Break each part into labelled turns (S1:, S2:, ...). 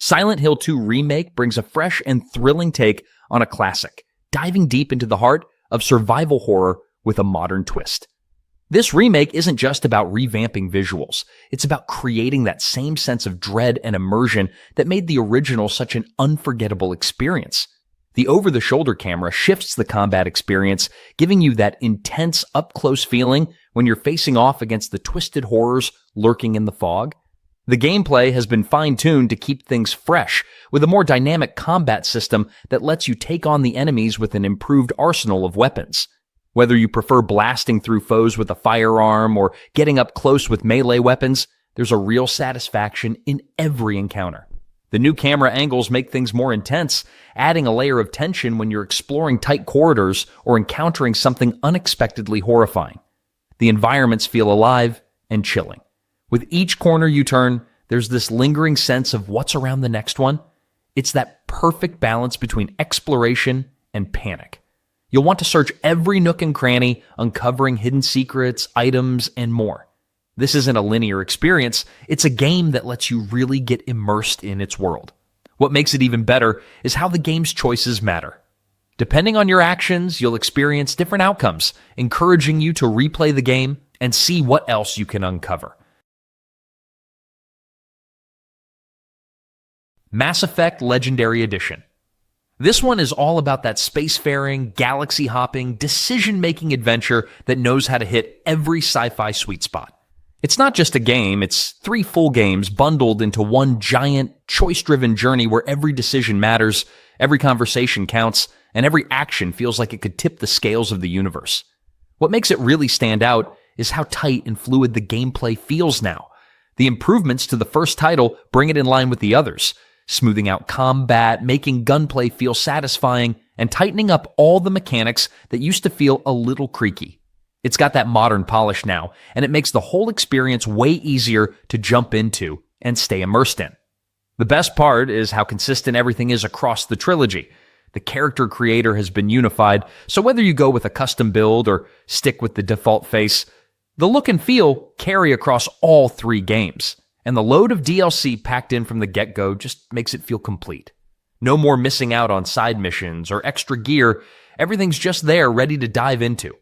S1: Silent Hill 2 Remake brings a fresh and thrilling take on a classic, diving deep into the heart of survival horror with a modern twist. This remake isn't just about revamping visuals. It's about creating that same sense of dread and immersion that made the original such an unforgettable experience. The over-the-shoulder camera shifts the combat experience, giving you that intense up-close feeling when you're facing off against the twisted horrors lurking in the fog. The gameplay has been fine-tuned to keep things fresh, with a more dynamic combat system that lets you take on the enemies with an improved arsenal of weapons. Whether you prefer blasting through foes with a firearm or getting up close with melee weapons, there's a real satisfaction in every encounter. The new camera angles make things more intense, adding a layer of tension when you're exploring tight corridors or encountering something unexpectedly horrifying. The environments feel alive and chilling. With each corner you turn, there's this lingering sense of what's around the next one. It's that perfect balance between exploration and panic. You'll want to search every nook and cranny, uncovering hidden secrets, items, and more. This isn't a linear experience. It's a game that lets you really get immersed in its world. What makes it even better is how the game's choices matter. Depending on your actions, you'll experience different outcomes, encouraging you to replay the game and see what else you can uncover. Mass Effect Legendary Edition. This one is all about that spacefaring, galaxy-hopping, decision-making adventure that knows how to hit every sci-fi sweet spot. It's not just a game, it's 3 full games bundled into one giant, choice-driven journey where every decision matters, every conversation counts, and every action feels like it could tip the scales of the universe. What makes it really stand out is how tight and fluid the gameplay feels now. The improvements to the first title bring it in line with the others, smoothing out combat, making gunplay feel satisfying, and tightening up all the mechanics that used to feel a little creaky. It's got that modern polish now, and it makes the whole experience way easier to jump into and stay immersed in. The best part is how consistent everything is across the trilogy. The character creator has been unified, so whether you go with a custom build or stick with the default face, the look and feel carry across all 3 games. And the load of DLC packed in from the get-go just makes it feel complete. No more missing out on side missions or extra gear. Everything's just there, ready to dive into.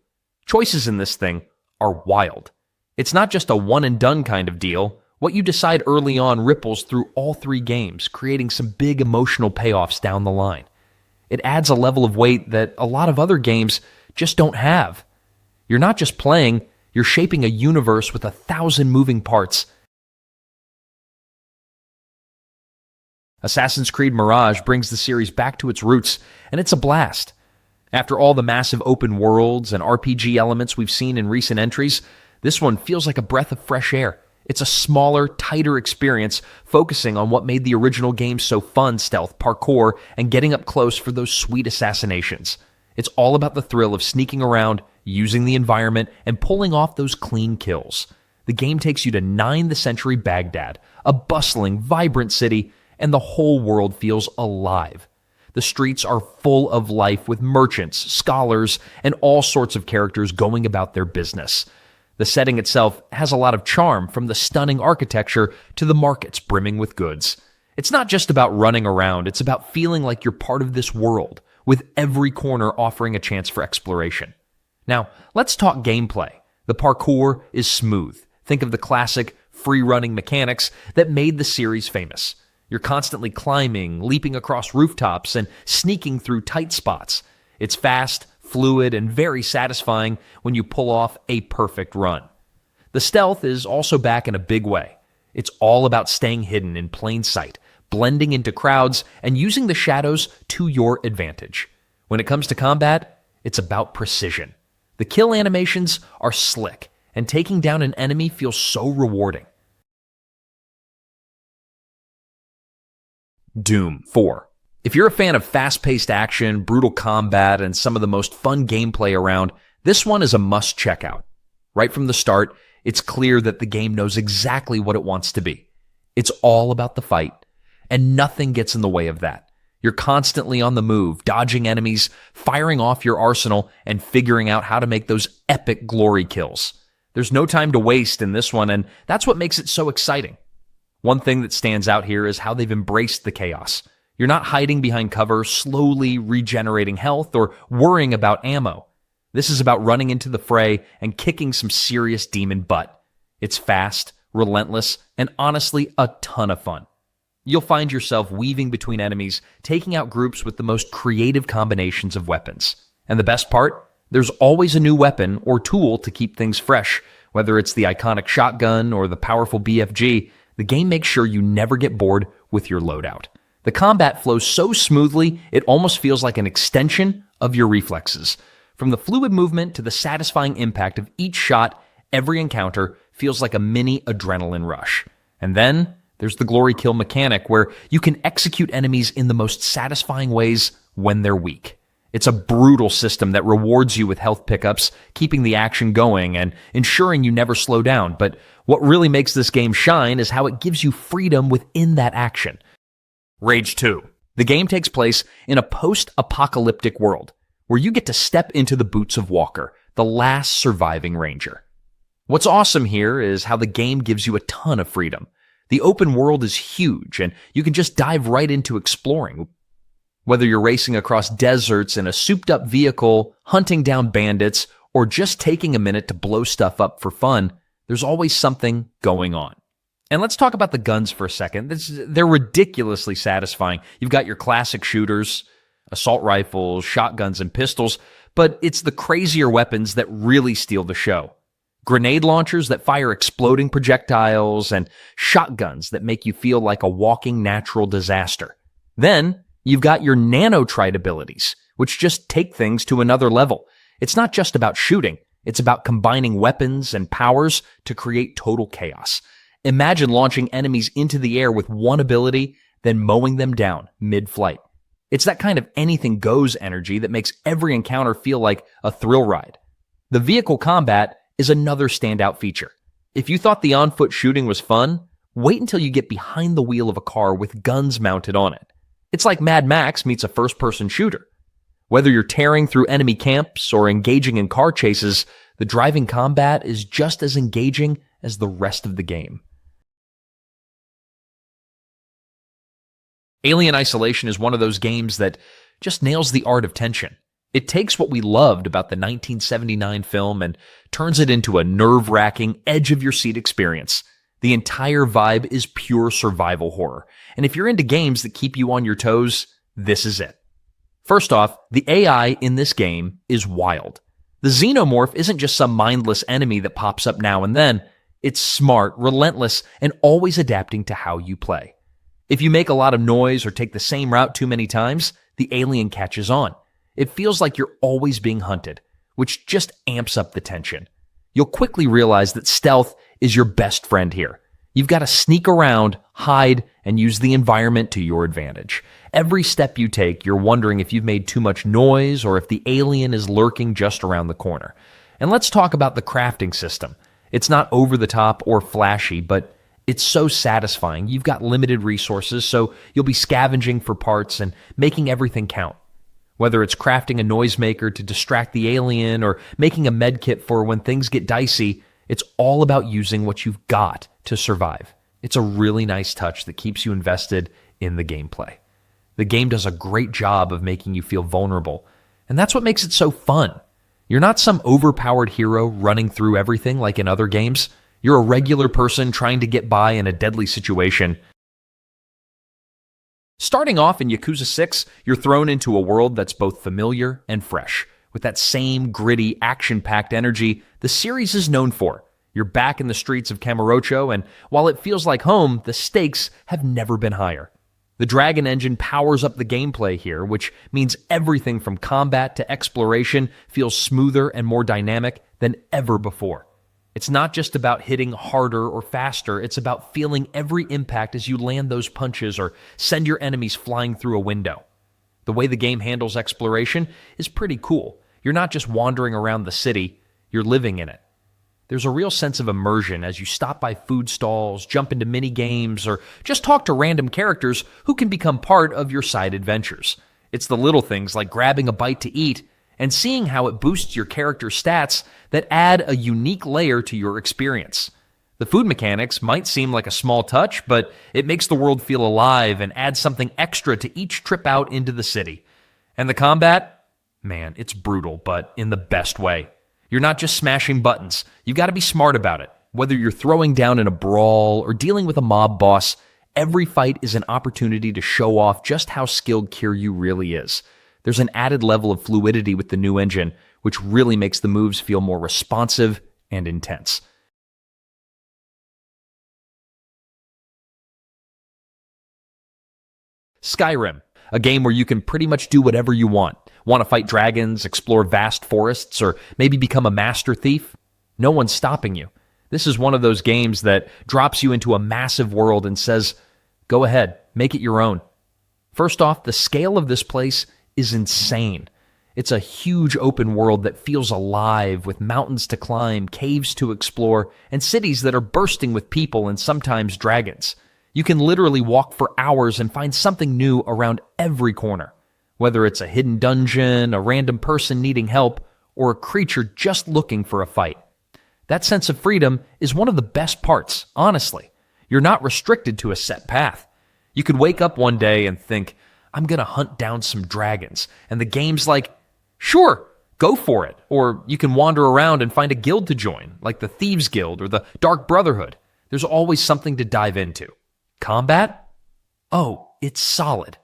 S1: Choices in this thing are wild. It's not just a one-and-done kind of deal. What you decide early on ripples through all 3 games, creating some big emotional payoffs down the line. It adds a level of weight that a lot of other games just don't have. You're not just playing, you're shaping a universe with 1,000 moving parts. Assassin's Creed Mirage brings the series back to its roots, and it's a blast. After all the massive open worlds and RPG elements we've seen in recent entries, this one feels like a breath of fresh air. It's a smaller, tighter experience, focusing on what made the original game so fun: stealth, parkour, and getting up close for those sweet assassinations. It's all about the thrill of sneaking around, using the environment, and pulling off those clean kills. The game takes you to 9th century Baghdad, a bustling, vibrant city, and the whole world feels alive. The streets are full of life with merchants, scholars, and all sorts of characters going about their business. The setting itself has a lot of charm, from the stunning architecture to the markets brimming with goods. It's not just about running around, it's about feeling like you're part of this world, with every corner offering a chance for exploration. Now, let's talk gameplay. The parkour is smooth. Think of the classic free-running mechanics that made the series famous. You're constantly climbing, leaping across rooftops, and sneaking through tight spots. It's fast, fluid, and very satisfying when you pull off a perfect run. The stealth is also back in a big way. It's all about staying hidden in plain sight, blending into crowds, and using the shadows to your advantage. When it comes to combat, it's about precision. The kill animations are slick, and taking down an enemy feels so rewarding. Doom 4. If you're a fan of fast-paced action, brutal combat, and some of the most fun gameplay around, this one is a must-check out. Right from the start, it's clear that the game knows exactly what it wants to be. It's all about the fight, and nothing gets in the way of that. You're constantly on the move, dodging enemies, firing off your arsenal, and figuring out how to make those epic glory kills. There's no time to waste in this one, and that's what makes it so exciting. One thing that stands out here is how they've embraced the chaos. You're not hiding behind cover, slowly regenerating health, or worrying about ammo. This is about running into the fray and kicking some serious demon butt. It's fast, relentless, and honestly a ton of fun. You'll find yourself weaving between enemies, taking out groups with the most creative combinations of weapons. And the best part? There's always a new weapon or tool to keep things fresh. Whether it's the iconic shotgun or the powerful BFG, the game makes sure you never get bored with your loadout. The combat flows so smoothly, it almost feels like an extension of your reflexes. From the fluid movement to the satisfying impact of each shot, every encounter feels like a mini adrenaline rush. And then there's the glory kill mechanic where you can execute enemies in the most satisfying ways when they're weak. It's a brutal system that rewards you with health pickups, keeping the action going and ensuring you never slow down. But what really makes this game shine is how it gives you freedom within that action. Rage 2. The game takes place in a post-apocalyptic world where you get to step into the boots of Walker, the last surviving ranger. What's awesome here is how the game gives you a ton of freedom. The open world is huge, and you can just dive right into exploring. Whether you're racing across deserts in a souped-up vehicle, hunting down bandits, or just taking a minute to blow stuff up for fun, there's always something going on. And let's talk about the guns for a second. They're ridiculously satisfying. You've got your classic shooters, assault rifles, shotguns, and pistols, but it's the crazier weapons that really steal the show. Grenade launchers that fire exploding projectiles, and shotguns that make you feel like a walking natural disaster. Then, you've got your nanotrite abilities, which just take things to another level. It's not just about shooting, it's about combining weapons and powers to create total chaos. Imagine launching enemies into the air with one ability, then mowing them down mid-flight. It's that kind of anything goes energy that makes every encounter feel like a thrill ride. The vehicle combat is another standout feature. If you thought the on-foot shooting was fun, wait until you get behind the wheel of a car with guns mounted on it. It's like Mad Max meets a first-person shooter. Whether you're tearing through enemy camps or engaging in car chases, the driving combat is just as engaging as the rest of the game. Alien Isolation is one of those games that just nails the art of tension. It takes what we loved about the 1979 film and turns it into a nerve-wracking, edge-of-your-seat experience. The entire vibe is pure survival horror, and if you're into games that keep you on your toes, this is it. First off, the AI in this game is wild. The Xenomorph isn't just some mindless enemy that pops up now and then. It's smart, relentless, and always adapting to how you play. If you make a lot of noise or take the same route too many times, the alien catches on. It feels like you're always being hunted, which just amps up the tension. You'll quickly realize that stealth is your best friend here. You've got to sneak around, hide, and use the environment to your advantage. Every step you take, you're wondering if you've made too much noise or if the alien is lurking just around the corner. And let's talk about the crafting system. It's not over the top or flashy, but it's so satisfying. You've got limited resources, so you'll be scavenging for parts and making everything count. Whether it's crafting a noisemaker to distract the alien or making a medkit for when things get dicey, it's all about using what you've got to survive. It's a really nice touch that keeps you invested in the gameplay. The game does a great job of making you feel vulnerable, and that's what makes it so fun. You're not some overpowered hero running through everything like in other games. You're a regular person trying to get by in a deadly situation. Starting off in Yakuza 6, you're thrown into a world that's both familiar and fresh. With that same gritty, action-packed energy the series is known for. You're back in the streets of Kamurocho, and while it feels like home, the stakes have never been higher. The Dragon Engine powers up the gameplay here, which means everything from combat to exploration feels smoother and more dynamic than ever before. It's not just about hitting harder or faster, it's about feeling every impact as you land those punches or send your enemies flying through a window. The way the game handles exploration is pretty cool. You're not just wandering around the city, you're living in it. There's a real sense of immersion as you stop by food stalls, jump into mini games, or just talk to random characters who can become part of your side adventures. It's the little things like grabbing a bite to eat and seeing how it boosts your character's stats that add a unique layer to your experience. The food mechanics might seem like a small touch, but it makes the world feel alive and adds something extra to each trip out into the city. And the combat? Man, it's brutal, but in the best way. You're not just smashing buttons. You've got to be smart about it. Whether you're throwing down in a brawl or dealing with a mob boss, every fight is an opportunity to show off just how skilled Kiryu really is. There's an added level of fluidity with the new engine, which really makes the moves feel more responsive and intense. Skyrim, a game where you can pretty much do whatever you want. Want to fight dragons, explore vast forests, or maybe become a master thief? No one's stopping you. This is one of those games that drops you into a massive world and says, go ahead, make it your own. First off, the scale of this place is insane. It's a huge open world that feels alive, with mountains to climb, caves to explore, and cities that are bursting with people and sometimes dragons. You can literally walk for hours and find something new around every corner. Whether it's a hidden dungeon, a random person needing help, or a creature just looking for a fight. That sense of freedom is one of the best parts, honestly. You're not restricted to a set path. You could wake up one day and think, I'm gonna hunt down some dragons, and the game's like, sure, go for it. Or you can wander around and find a guild to join, like the Thieves Guild or the Dark Brotherhood. There's always something to dive into. Combat? Oh, it's solid.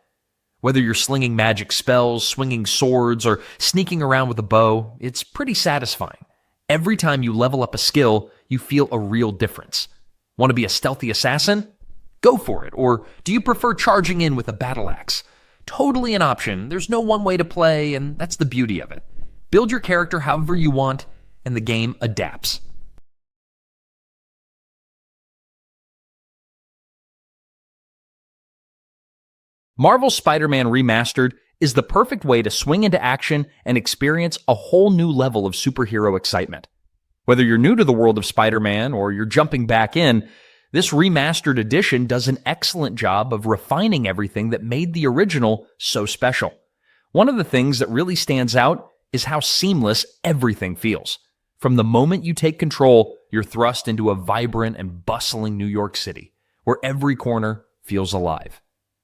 S1: Whether you're slinging magic spells, swinging swords, or sneaking around with a bow, it's pretty satisfying. Every time you level up a skill, you feel a real difference. Want to be a stealthy assassin? Go for it. Or do you prefer charging in with a battle axe? Totally an option. There's no one way to play, and that's the beauty of it. Build your character however you want, and the game adapts. Marvel's Spider-Man Remastered is the perfect way to swing into action and experience a whole new level of superhero excitement. Whether you're new to the world of Spider-Man or you're jumping back in, this remastered edition does an excellent job of refining everything that made the original so special. One of the things that really stands out is how seamless everything feels. From the moment you take control, you're thrust into a vibrant and bustling New York City, where every corner feels alive.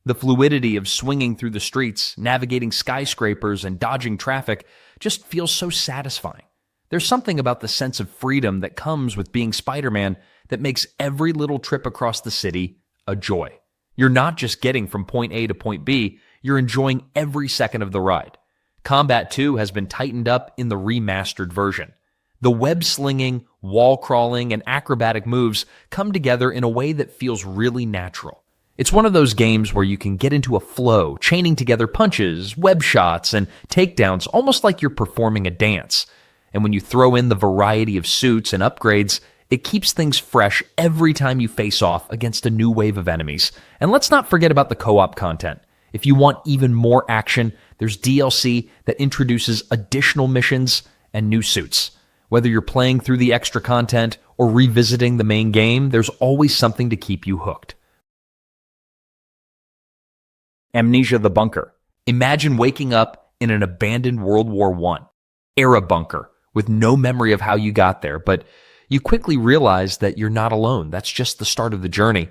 S1: The fluidity of swinging through the streets, navigating skyscrapers, and dodging traffic just feels so satisfying. There's something about the sense of freedom that comes with being Spider-Man that makes every little trip across the city a joy. You're not just getting from point A to point B, you're enjoying every second of the ride. Combat, too, has been tightened up in the remastered version. The web-slinging, wall-crawling, and acrobatic moves come together in a way that feels really natural. It's one of those games where you can get into a flow, chaining together punches, web shots, and takedowns almost like you're performing a dance. And when you throw in the variety of suits and upgrades, it keeps things fresh every time you face off against a new wave of enemies. And let's not forget about the co-op content. If you want even more action, there's DLC that introduces additional missions and new suits. Whether you're playing through the extra content or revisiting the main game, there's always something to keep you hooked. Amnesia: The Bunker. Imagine waking up in an abandoned World War I era bunker with no memory of how you got there, but you quickly realize that you're not alone. That's just the start of the journey,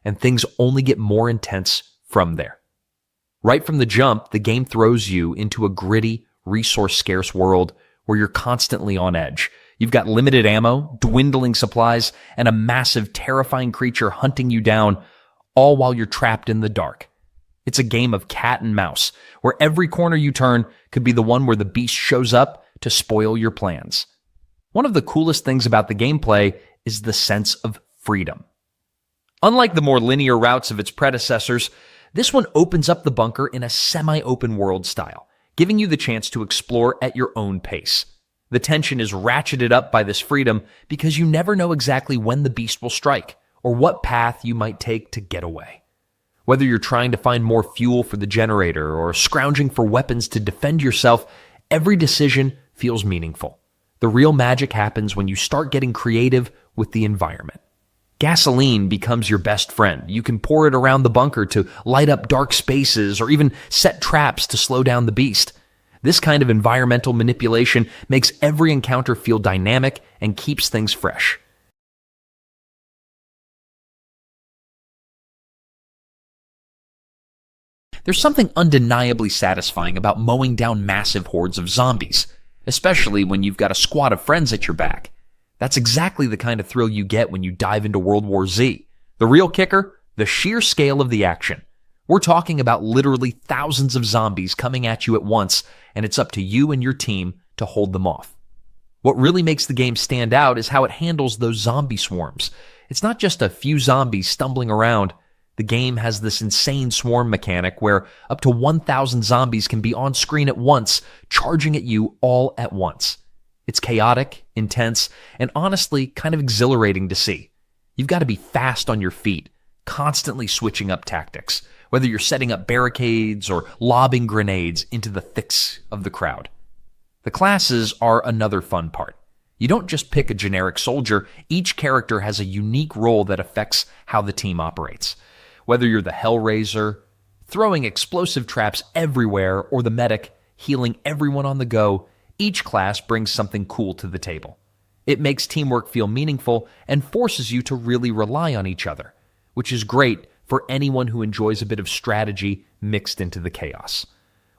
S1: and things only get more intense from there. Right from the jump, the game throws you into a gritty, resource-scarce world where you're constantly on edge. You've got limited ammo, dwindling supplies, and a massive, terrifying creature hunting you down, all while you're trapped in the dark. It's a game of cat and mouse, where every corner you turn could be the one where the beast shows up to spoil your plans. One of the coolest things about the gameplay is the sense of freedom. Unlike the more linear routes of its predecessors, this one opens up the bunker in a semi-open world style, giving you the chance to explore at your own pace. The tension is ratcheted up by this freedom because you never know exactly when the beast will strike or what path you might take to get away. Whether you're trying to find more fuel for the generator or scrounging for weapons to defend yourself, every decision feels meaningful. The real magic happens when you start getting creative with the environment. Gasoline becomes your best friend. You can pour it around the bunker to light up dark spaces or even set traps to slow down the beast. This kind of environmental manipulation makes every encounter feel dynamic and keeps things fresh. There's something undeniably satisfying about mowing down massive hordes of zombies, especially when you've got a squad of friends at your back. That's exactly the kind of thrill you get when you dive into World War Z. The real kicker? The sheer scale of the action. We're talking about literally thousands of zombies coming at you at once, and it's up to you and your team to hold them off. What really makes the game stand out is how it handles those zombie swarms. It's not just a few zombies stumbling around. The game has this insane swarm mechanic where up to 1,000 zombies can be on screen at once, charging at you all at once. It's chaotic, intense, and honestly kind of exhilarating to see. You've got to be fast on your feet, constantly switching up tactics, whether you're setting up barricades or lobbing grenades into the thicks of the crowd. The classes are another fun part. You don't just pick a generic soldier, each character has a unique role that affects how the team operates. Whether you're the Hellraiser, throwing explosive traps everywhere, or the medic, healing everyone on the go, each class brings something cool to the table. It makes teamwork feel meaningful and forces you to really rely on each other, which is great for anyone who enjoys a bit of strategy mixed into the chaos.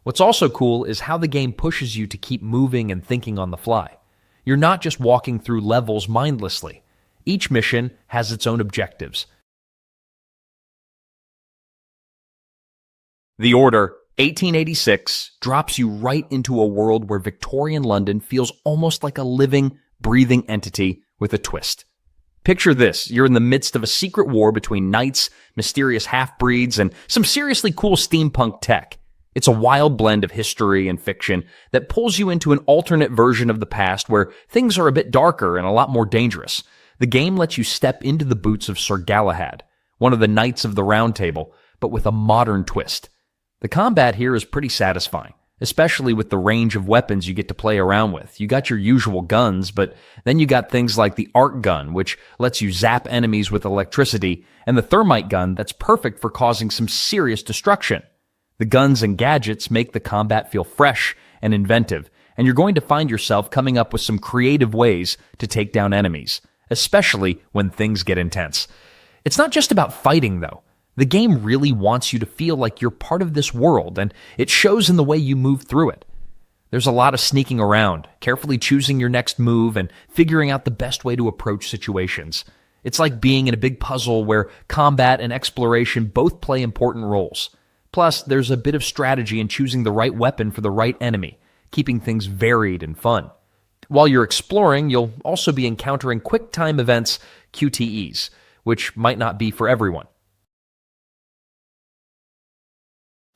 S1: What's also cool is how the game pushes you to keep moving and thinking on the fly. You're not just walking through levels mindlessly. Each mission has its own objectives. The Order, 1886, drops you right into a world where Victorian London feels almost like a living, breathing entity with a twist. Picture this, you're in the midst of a secret war between knights, mysterious half-breeds, and some seriously cool steampunk tech. It's a wild blend of history and fiction that pulls you into an alternate version of the past where things are a bit darker and a lot more dangerous. The game lets you step into the boots of Sir Galahad, one of the Knights of the Round Table, but with a modern twist. The combat here is pretty satisfying, especially with the range of weapons you get to play around with. You got your usual guns, but then you got things like the arc gun, which lets you zap enemies with electricity, and the thermite gun that's perfect for causing some serious destruction. The guns and gadgets make the combat feel fresh and inventive, and you're going to find yourself coming up with some creative ways to take down enemies, especially when things get intense. It's not just about fighting, though. The game really wants you to feel like you're part of this world, and it shows in the way you move through it. There's a lot of sneaking around, carefully choosing your next move, and figuring out the best way to approach situations. It's like being in a big puzzle where combat and exploration both play important roles. Plus, there's a bit of strategy in choosing the right weapon for the right enemy, keeping things varied and fun. While you're exploring, you'll also be encountering quick-time events, QTEs, which might not be for everyone.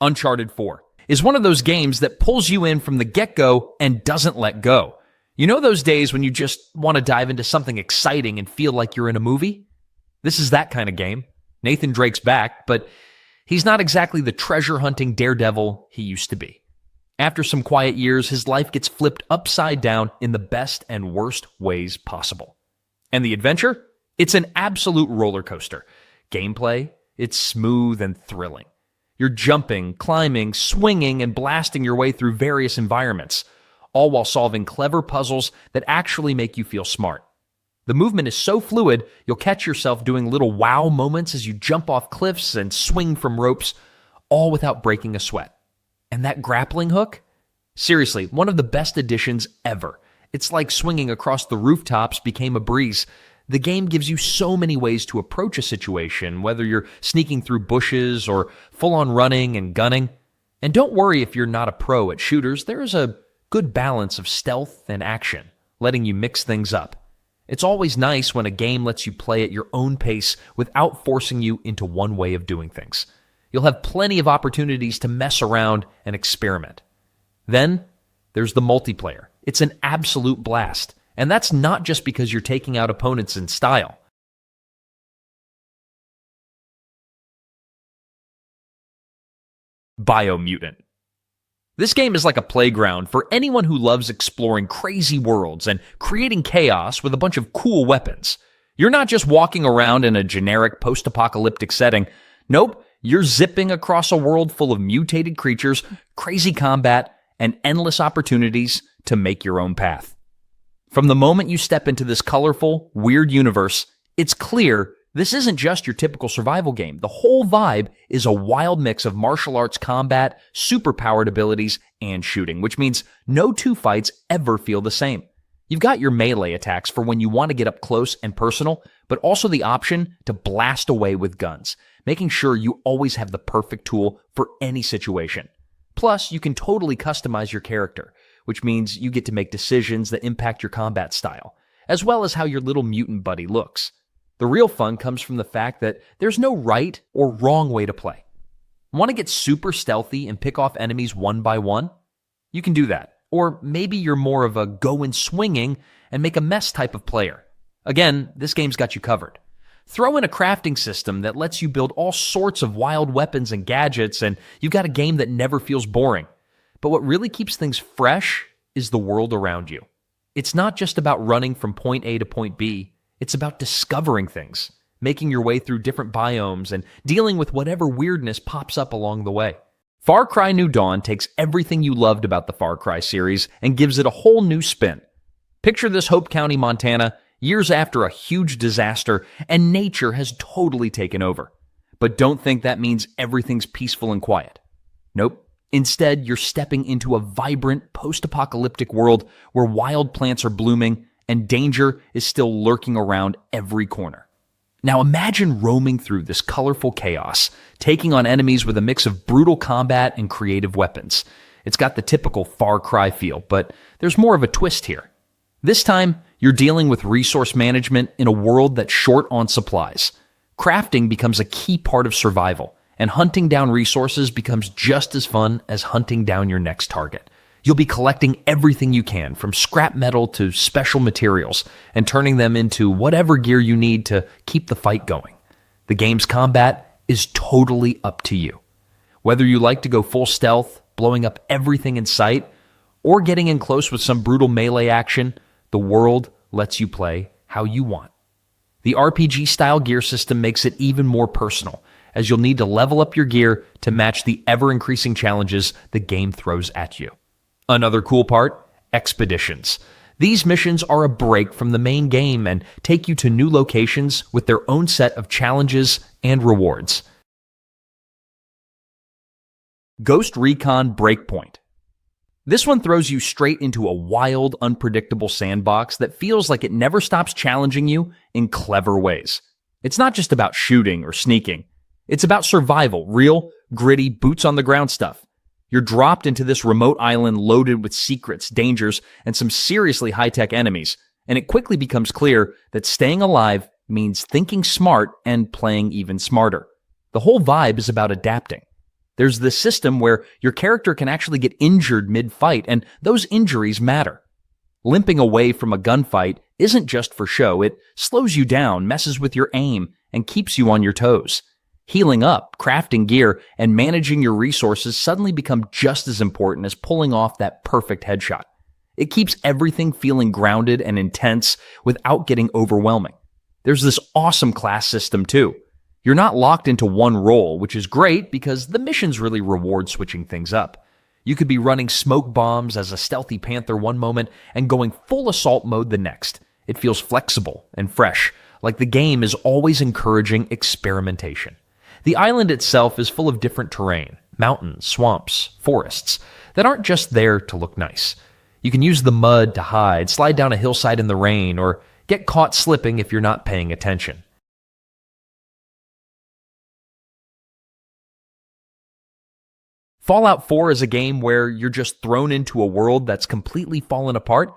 S1: Uncharted 4 is one of those games that pulls you in from the get-go and doesn't let go. You know those days when you just want to dive into something exciting and feel like you're in a movie? This is that kind of game. Nathan Drake's back, but he's not exactly the treasure-hunting daredevil he used to be. After some quiet years, his life gets flipped upside down in the best and worst ways possible. And the adventure? It's an absolute roller coaster. Gameplay? It's smooth and thrilling. You're jumping, climbing, swinging, and blasting your way through various environments, all while solving clever puzzles that actually make you feel smart. The movement is so fluid, you'll catch yourself doing little wow moments as you jump off cliffs and swing from ropes, all without breaking a sweat. And that grappling hook? Seriously, one of the best additions ever. It's like swinging across the rooftops became a breeze. The game gives you so many ways to approach a situation, whether you're sneaking through bushes or full-on running and gunning. And don't worry if you're not a pro at shooters, there is a good balance of stealth and action, letting you mix things up. It's always nice when a game lets you play at your own pace without forcing you into one way of doing things. You'll have plenty of opportunities to mess around and experiment. Then, there's the multiplayer. It's an absolute blast. And that's not just because you're taking out opponents in style. Biomutant. This game is like a playground for anyone who loves exploring crazy worlds and creating chaos with a bunch of cool weapons. You're not just walking around in a generic post-apocalyptic setting. Nope, you're zipping across a world full of mutated creatures, crazy combat, and endless opportunities to make your own path. From the moment you step into this colorful, weird universe, it's clear This isn't just your typical survival game. The whole vibe is a wild mix of martial arts combat, superpowered abilities, and shooting, which means no two fights ever feel the same. You've got your melee attacks for when you want to get up close and personal, but also the option to blast away with guns, making sure you always have the perfect tool for any situation. Plus, you can totally customize your character, which means you get to make decisions that impact your combat style, as well as how your little mutant buddy looks. The real fun comes from the fact that there's no right or wrong way to play. Want to get super stealthy and pick off enemies one by one? You can do that. Or maybe you're more of a go in swinging and make a mess type of player. Again, this game's got you covered. Throw in a crafting system that lets you build all sorts of wild weapons and gadgets, and you've got a game that never feels boring. But what really keeps things fresh is the world around you. It's not just about running from point A to point B. It's about discovering things, making your way through different biomes, and dealing with whatever weirdness pops up along the way. Far Cry New Dawn takes everything you loved about the Far Cry series and gives it a whole new spin. Picture this Hope County, Montana, years after a huge disaster, and nature has totally taken over. But don't think that means everything's peaceful and quiet. Nope. Instead, you're stepping into a vibrant, post-apocalyptic world where wild plants are blooming and danger is still lurking around every corner. Now imagine roaming through this colorful chaos, taking on enemies with a mix of brutal combat and creative weapons. It's got the typical Far Cry feel, but there's more of a twist here. This time, you're dealing with resource management in a world that's short on supplies. Crafting becomes a key part of survival, and hunting down resources becomes just as fun as hunting down your next target. You'll be collecting everything you can, from scrap metal to special materials, and turning them into whatever gear you need to keep the fight going. The game's combat is totally up to you. Whether you like to go full stealth, blowing up everything in sight, or getting in close with some brutal melee action, the world lets you play how you want. The RPG-style gear system makes it even more personal, as you'll need to level up your gear to match the ever-increasing challenges the game throws at you. Another cool part, expeditions. These missions are a break from the main game and take you to new locations with their own set of challenges and rewards. Ghost Recon Breakpoint. This one throws you straight into a wild, unpredictable sandbox that feels like it never stops challenging you in clever ways. It's not just about shooting or sneaking. It's about survival, real, gritty, boots-on-the-ground stuff. You're dropped into this remote island loaded with secrets, dangers, and some seriously high-tech enemies, and it quickly becomes clear that staying alive means thinking smart and playing even smarter. The whole vibe is about adapting. There's this system where your character can actually get injured mid-fight, and those injuries matter. Limping away from a gunfight isn't just for show. It slows you down, messes with your aim, and keeps you on your toes. Healing up, crafting gear, and managing your resources suddenly become just as important as pulling off that perfect headshot. It keeps everything feeling grounded and intense without getting overwhelming. There's this awesome class system too. You're not locked into one role, which is great because the missions really reward switching things up. You could be running smoke bombs as a stealthy panther one moment and going full assault mode the next. It feels flexible and fresh, like the game is always encouraging experimentation. The island itself is full of different terrain, mountains, swamps, forests, that aren't just there to look nice. You can use the mud to hide, slide down a hillside in the rain, or get caught slipping if you're not paying attention. Fallout 4 is a game where you're just thrown into a world that's completely fallen apart,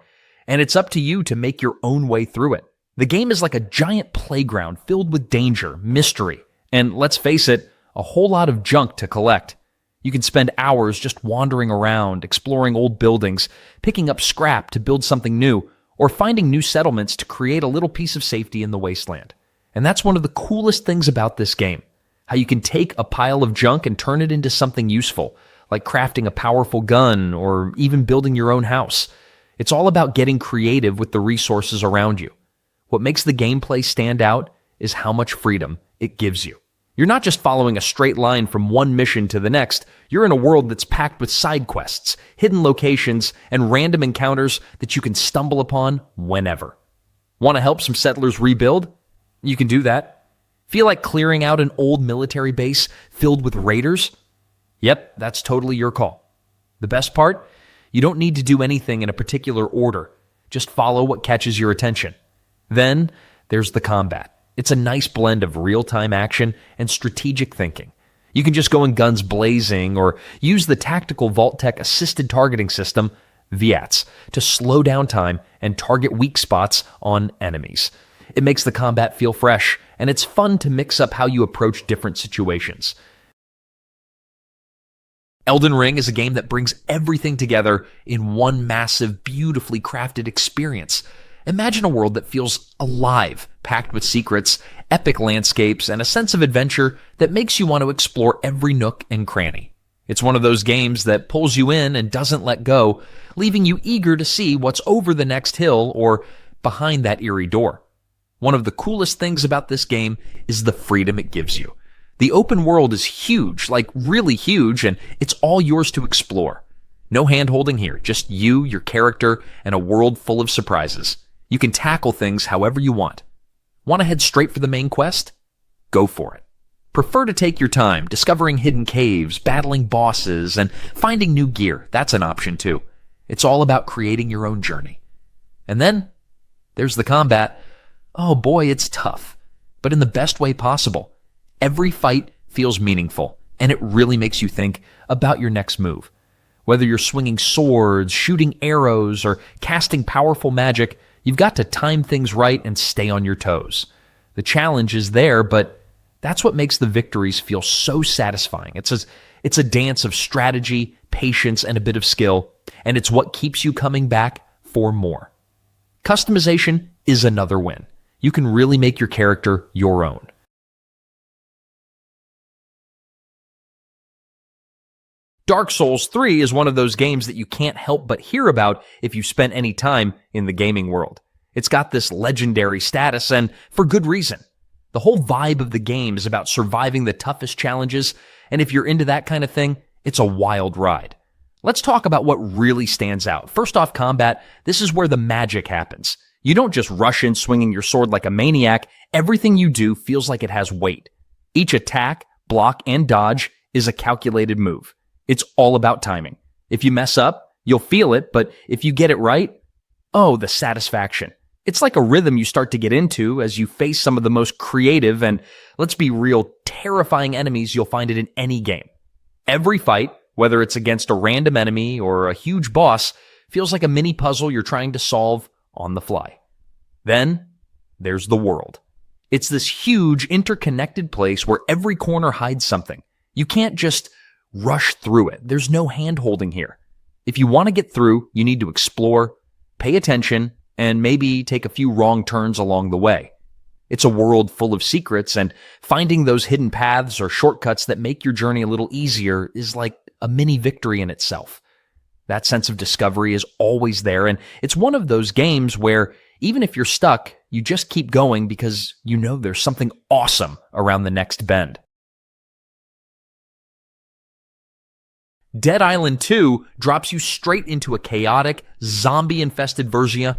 S1: and it's up to you to make your own way through it. The game is like a giant playground filled with danger, mystery, and let's face it, a whole lot of junk to collect. You can spend hours just wandering around, exploring old buildings, picking up scrap to build something new, or finding new settlements to create a little piece of safety in the wasteland. And that's one of the coolest things about this game, how you can take a pile of junk and turn it into something useful, like crafting a powerful gun or even building your own house. It's all about getting creative with the resources around you. What makes the gameplay stand out is how much freedom it gives you. You're not just following a straight line from one mission to the next. You're in a world that's packed with side quests, hidden locations, and random encounters that you can stumble upon whenever. Want to help some settlers rebuild? You can do that. Feel like clearing out an old military base filled with raiders? Yep, that's totally your call. The best part? You don't need to do anything in a particular order. Just follow what catches your attention. Then there's the combat. It's a nice blend of real-time action and strategic thinking. You can just go in guns blazing or use the tactical Vault-Tec assisted targeting system, VATS, to slow down time and target weak spots on enemies. It makes the combat feel fresh, and it's fun to mix up how you approach different situations. Elden Ring is a game that brings everything together in one massive, beautifully crafted experience. Imagine a world that feels alive, packed with secrets, epic landscapes, and a sense of adventure that makes you want to explore every nook and cranny. It's one of those games that pulls you in and doesn't let go, leaving you eager to see what's over the next hill or behind that eerie door. One of the coolest things about this game is the freedom it gives you. The open world is huge, like really huge, and it's all yours to explore. No hand-holding here, just you, your character, and a world full of surprises. You can tackle things however you want. Want to head straight for the main quest? Go for it. Prefer to take your time, discovering hidden caves, battling bosses, and finding new gear. That's an option too. It's all about creating your own journey. And then, there's the combat. Oh boy, it's tough, but in the best way possible. Every fight feels meaningful, and it really makes you think about your next move. Whether you're swinging swords, shooting arrows, or casting powerful magic, you've got to time things right and stay on your toes. The challenge is there, but that's what makes the victories feel so satisfying. It's a dance of strategy, patience, and a bit of skill, and it's what keeps you coming back for more. Customization is another win. You can really make your character your own. Dark Souls 3 is one of those games that you can't help but hear about if you spent any time in the gaming world. It's got this legendary status, and for good reason. The whole vibe of the game is about surviving the toughest challenges, and if you're into that kind of thing, it's a wild ride. Let's talk about what really stands out. First off, combat. This is where the magic happens. You don't just rush in swinging your sword like a maniac. Everything you do feels like it has weight. Each attack, block, and dodge is a calculated move. It's all about timing. If you mess up, you'll feel it, but if you get it right, oh, the satisfaction. It's like a rhythm you start to get into as you face some of the most creative and, let's be real, terrifying enemies you'll find it in any game. Every fight, whether it's against a random enemy or a huge boss, feels like a mini puzzle you're trying to solve on the fly. Then, there's the world. It's this huge, interconnected place where every corner hides something. You can't just rush through it. There's no hand-holding here. If you want to get through, you need to explore, pay attention, and maybe take a few wrong turns along the way. It's a world full of secrets, and finding those hidden paths or shortcuts that make your journey a little easier is like a mini victory in itself. That sense of discovery is always there, and it's one of those games where even if you're stuck, you just keep going because you know there's something awesome around the next bend. Dead Island 2 drops you straight into a chaotic, zombie-infested version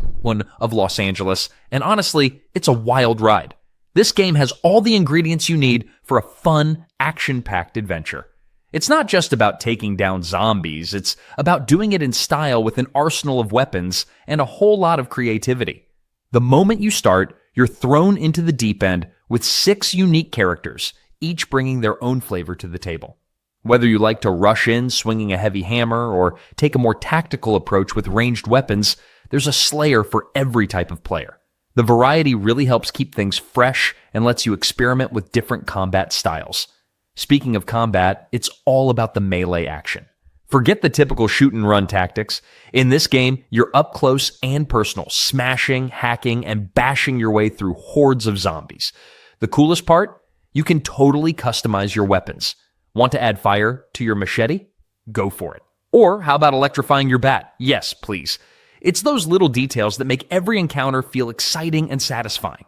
S1: of Los Angeles, and honestly, it's a wild ride. This game has all the ingredients you need for a fun, action-packed adventure. It's not just about taking down zombies, it's about doing it in style with an arsenal of weapons and a whole lot of creativity. The moment you start, you're thrown into the deep end with 6 unique characters, each bringing their own flavor to the table. Whether you like to rush in swinging a heavy hammer or take a more tactical approach with ranged weapons, there's a slayer for every type of player. The variety really helps keep things fresh and lets you experiment with different combat styles. Speaking of combat, it's all about the melee action. Forget the typical shoot and run tactics. In this game, you're up close and personal, smashing, hacking, and bashing your way through hordes of zombies. The coolest part? You can totally customize your weapons. Want to add fire to your machete? Go for it. Or how about electrifying your bat? Yes, please. It's those little details that make every encounter feel exciting and satisfying.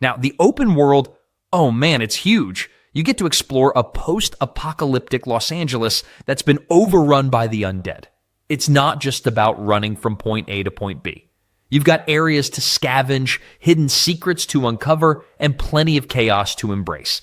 S1: Now, the open world, oh man, it's huge. You get to explore a post-apocalyptic Los Angeles that's been overrun by the undead. It's not just about running from point A to point B. You've got areas to scavenge, hidden secrets to uncover, and plenty of chaos to embrace.